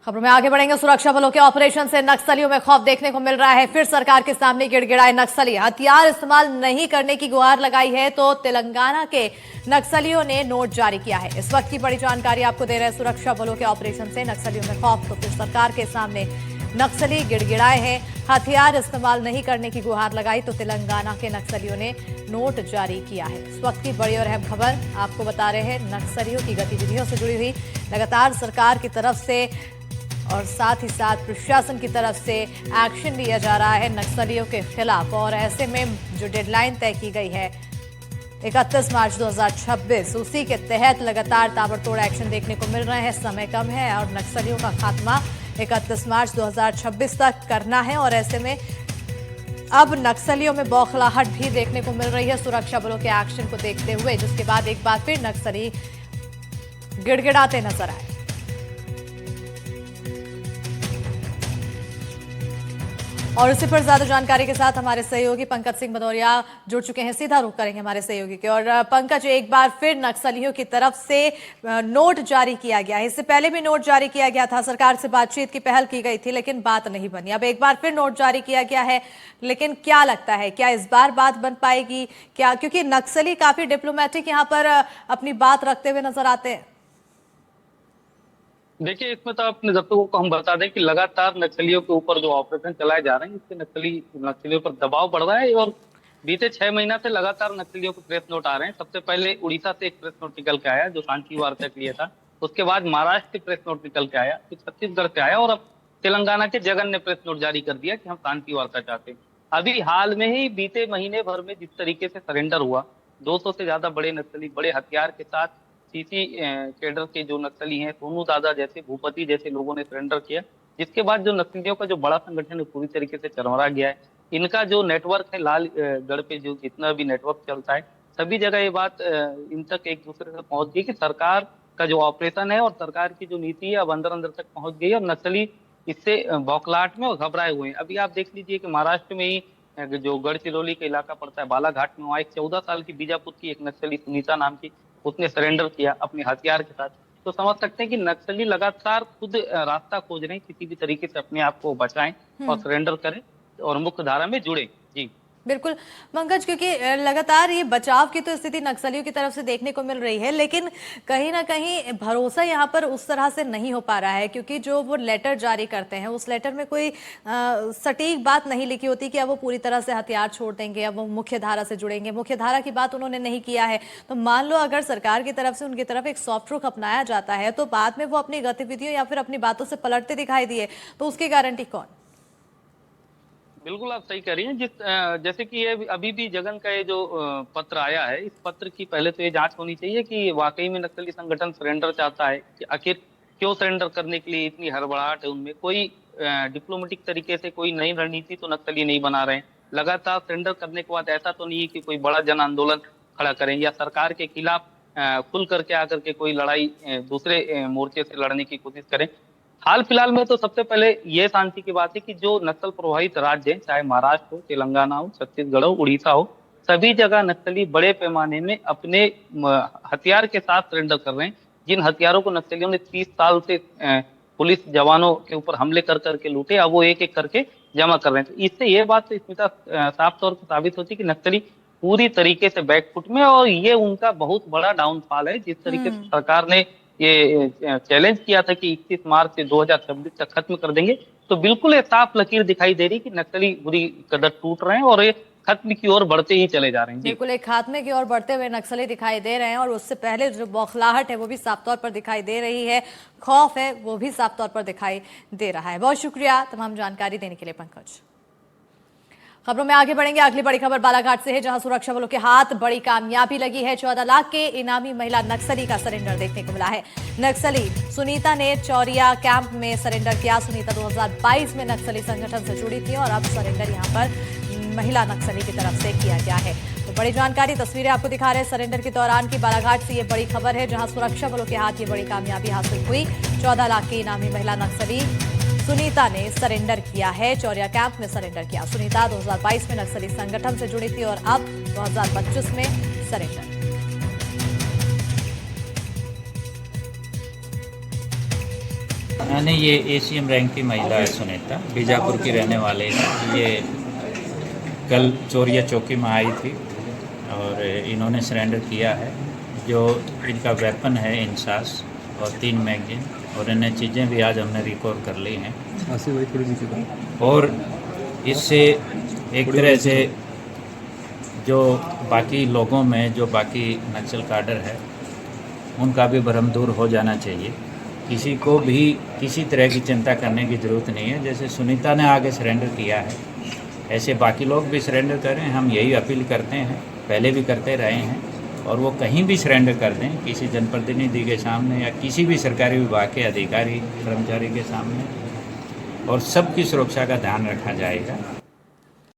खबरों में आगे बढ़ेंगे। सुरक्षा बलों के ऑपरेशन से नक्सलियों में खौफ देखने को मिल रहा है। फिर सरकार के सामने गिड़गिड़ाए नक्सली। हथियार इस्तेमाल नहीं करने की गुहार लगाई है तो तेलंगाना के नक्सलियों ने नोट जारी किया है। इस वक्त की बड़ी जानकारी आपको दे रहे हैं। सुरक्षा बलों के ऑपरेशन से नक्सलियों में खौफ, तो फिर सरकार के सामने नक्सली गिड़गिड़ाए हैं। हथियार इस्तेमाल नहीं करने की गुहार लगाई तो तेलंगाना के नक्सलियों ने नोट जारी किया है। इस वक्त की बड़ी और अहम खबर आपको बता रहे हैं। नक्सलियों की गतिविधियों से जुड़ी हुई लगातार सरकार की तरफ से और साथ ही साथ प्रशासन की तरफ से एक्शन लिया जा रहा है नक्सलियों के खिलाफ। और ऐसे में जो डेडलाइन तय की गई है 31 मार्च 2026, उसी के तहत लगातार ताबड़तोड़ एक्शन देखने को मिल रहे हैं। समय कम है और नक्सलियों का खात्मा 31 मार्च 2026 तक करना है। और ऐसे में अब नक्सलियों में बौखलाहट भी देखने को मिल रही है सुरक्षा बलों के एक्शन को देखते हुए, जिसके बाद एक बार फिर नक्सली गिड़गिड़ाते नजर आए। और इसी पर ज्यादा जानकारी के साथ हमारे सहयोगी पंकज सिंह भदौरिया जुड़ चुके हैं। सीधा रुख करेंगे हमारे सहयोगी के। और पंकज, एक बार फिर नक्सलियों की तरफ से नोट जारी किया गया है। इससे पहले भी नोट जारी किया गया था, सरकार से बातचीत की पहल की गई थी, लेकिन बात नहीं बनी। अब एक बार फिर नोट जारी किया गया है, लेकिन क्या लगता है क्या इस बार बात बन पाएगी क्या? क्योंकि नक्सली काफी डिप्लोमेटिक यहाँ पर अपनी बात रखते हुए नजर आते हैं। देखिए, इसमें तो अपने दर्शकों को हम बता दें कि लगातार नक्सलियों के ऊपर जो ऑपरेशन चलाए जा रहे हैं, इससे नक्सलियों पर दबाव बढ़ रहा है। और बीते 6 महीना से लगातार नक्सलियों को प्रेस नोट आ रहे हैं। सबसे पहले उड़ीसा से एक प्रेस नोट निकल के आया जो शांति वार्ता के लिए था। उसके बाद महाराष्ट्र से प्रेस नोट निकल के आया, फिर छत्तीसगढ़ से आया और अब तेलंगाना के जगन ने प्रेस नोट जारी कर दिया कि हम शांति वार्ता चाहते हैं। अभी हाल में ही बीते महीने भर में जिस तरीके से सरेंडर हुआ, 200 से ज्यादा बड़े नक्सली बड़े हथियार के साथ सीसी कैडर के जो नक्सली हैं, सोनू दादा जैसे, भूपति जैसे लोगों ने सरेंडर किया। जिसके बाद जो नक्सलियों का जो बड़ा संगठन है पूरी तरीके से चरमरा गया है। इनका जो नेटवर्क है लाल गढ़ पे जो जितना भी नेटवर्क चलता है, सभी जगह ये बात इन तक एक दूसरे तक पहुंच गई कि सरकार का जो ऑपरेशन है और सरकार की जो नीति है अब अंदर अंदर तक पहुंच गई है। और नक्सली इससे बौखलाहट में और घबराए हुए हैं। अभी आप देख लीजिए कि महाराष्ट्र में ही जो गढ़चिरौली का इलाका पड़ता है, बालाघाट में, वहाँ एक 14 साल की बीजापुर की एक नक्सली सुनीता नाम की, उसने सरेंडर किया अपने हथियार के साथ। तो समझ सकते हैं कि नक्सली लगातार खुद रास्ता खोज रहे हैं, किसी भी तरीके से अपने आप को बचाएं और सरेंडर करें और मुख्य धारा में जुड़े। जी बिल्कुल पंकज, क्योंकि लगातार ये बचाव की तो स्थिति नक्सलियों की तरफ से देखने को मिल रही है, लेकिन कहीं ना कहीं भरोसा यहाँ पर उस तरह से नहीं हो पा रहा है। क्योंकि जो वो लेटर जारी करते हैं उस लेटर में कोई सटीक बात नहीं लिखी होती कि अब वो पूरी तरह से हथियार छोड़ देंगे, अब वो मुख्य धारा से जुड़ेंगे। मुख्य धारा की बात उन्होंने नहीं किया है। तो मान लो अगर सरकार की तरफ से उनकी तरफ एक सॉफ्ट रुख अपनाया जाता है तो बाद में वो अपनी गतिविधियों या फिर अपनी बातों से पलटते दिखाई दिए तो उसकी गारंटी कौन? बिल्कुल, आप सही कह रही हैं। जैसे कि ये अभी भी जगन का ये जो पत्र आया है, इस पत्र की पहले तो ये जांच होनी चाहिए कि वाकई में नक्सली संगठन सरेंडर चाहता है कि आखिर क्यों सरेंडर करने के लिए इतनी हड़बड़ाहट है उनमें। कोई डिप्लोमेटिक तरीके से कोई नई रणनीति तो नक्सली नहीं बना रहे हैं। लगातार सरेंडर करने के बाद ऐसा तो नहीं है कि कोई बड़ा जन आंदोलन खड़ा करें या सरकार के खिलाफ खुल करके आकर के कोई लड़ाई दूसरे मोर्चे से लड़ने की कोशिश करें। हाल फिलहाल में तो सबसे पहले ये शांति की बात है कि जो नक्सल प्रभावित राज्य हैं, चाहे महाराष्ट्र हो, तेलंगाना हो, छत्तीसगढ़ हो, उड़ीसा हो, सभी जगह नक्सली बड़े पैमाने में अपने हथियार के साथ सरेंडर कर रहे हैं। जिन हथियारों को नक्सलियों ने 30 साल से पुलिस जवानों के ऊपर हमले कर करके लूटे, अब वो एक एक करके जमा कर रहे हैं। तो इससे ये बात तो स्मिता साफ तौर पर साबित होती है कि नक्सली पूरी तरीके से बैकफुट में, और ये उनका बहुत बड़ा डाउनफॉल है। जिस तरीके से सरकार ने ये चैलेंज किया था कि 31 मार्च से 2026 तक खत्म कर देंगे, तो बिल्कुल ये साफ लकीर दिखाई दे रही कि नक्सली बुरी कदर टूट रहे हैं और ये खत्म की ओर बढ़ते ही चले जा रहे हैं। बिल्कुल एक खात्मे की ओर बढ़ते हुए नक्सली दिखाई दे रहे हैं। और उससे पहले जो बौखलाहट है वो भी साफ तौर पर दिखाई दे रही है, खौफ है वो भी साफ तौर पर दिखाई दे रहा है। बहुत शुक्रिया तमाम जानकारी देने के लिए पंकज। खबरों में आगे बढ़ेंगे। अगली बड़ी खबर बालाघाट से है, जहां सुरक्षा बलों के हाथ बड़ी कामयाबी लगी है। 14 लाख के इनामी महिला नक्सली का सरेंडर देखने को मिला है। नक्सली सुनीता ने चौरिया कैंप में सरेंडर किया। सुनीता 2022 में नक्सली संगठन से जुड़ी थी और अब सरेंडर यहां पर महिला नक्सली की तरफ से किया गया है। तो बड़ी जानकारी, तस्वीरें आपको दिखा रहे हैं सरेंडर के दौरान की। बालाघाट से ये बड़ी खबर है, जहां सुरक्षा बलों के हाथ ये बड़ी कामयाबी हासिल हुई। 14 लाख की इनामी महिला नक्सली सुनीता ने सरेंडर किया है, चौरिया कैंप में सरेंडर किया। सुनीता 2022 में नक्सली संगठन से जुड़ी थी और अब 2025 में सरेंडर। नहीं, ये एसीएम रैंक की महिला है सुनीता, बीजापुर की रहने वाले हैं। ये कल चोरिया चौकी में आई थी और इन्होंने सरेंडर किया है। जो इनका वेपन है इंसास और 3 मैगजीन और अन्य चीज़ें भी आज हमने रिकवर कर ली हैं। और इससे एक तरह से जो बाकी लोगों में जो बाकी नक्सल काडर है उनका भी भ्रम दूर हो जाना चाहिए। किसी को भी किसी तरह की चिंता करने की ज़रूरत नहीं है। जैसे सुनीता ने आगे सरेंडर किया है, ऐसे बाकी लोग भी सरेंडर करें। हम यही अपील करते हैं, पहले भी करते रहे हैं, और वो कहीं भी सरेंडर कर दें, किसी जनप्रतिनिधि के सामने या किसी भी सरकारी विभाग के अधिकारी कर्मचारी के सामने, और सबकी सुरक्षा का ध्यान रखा जाएगा।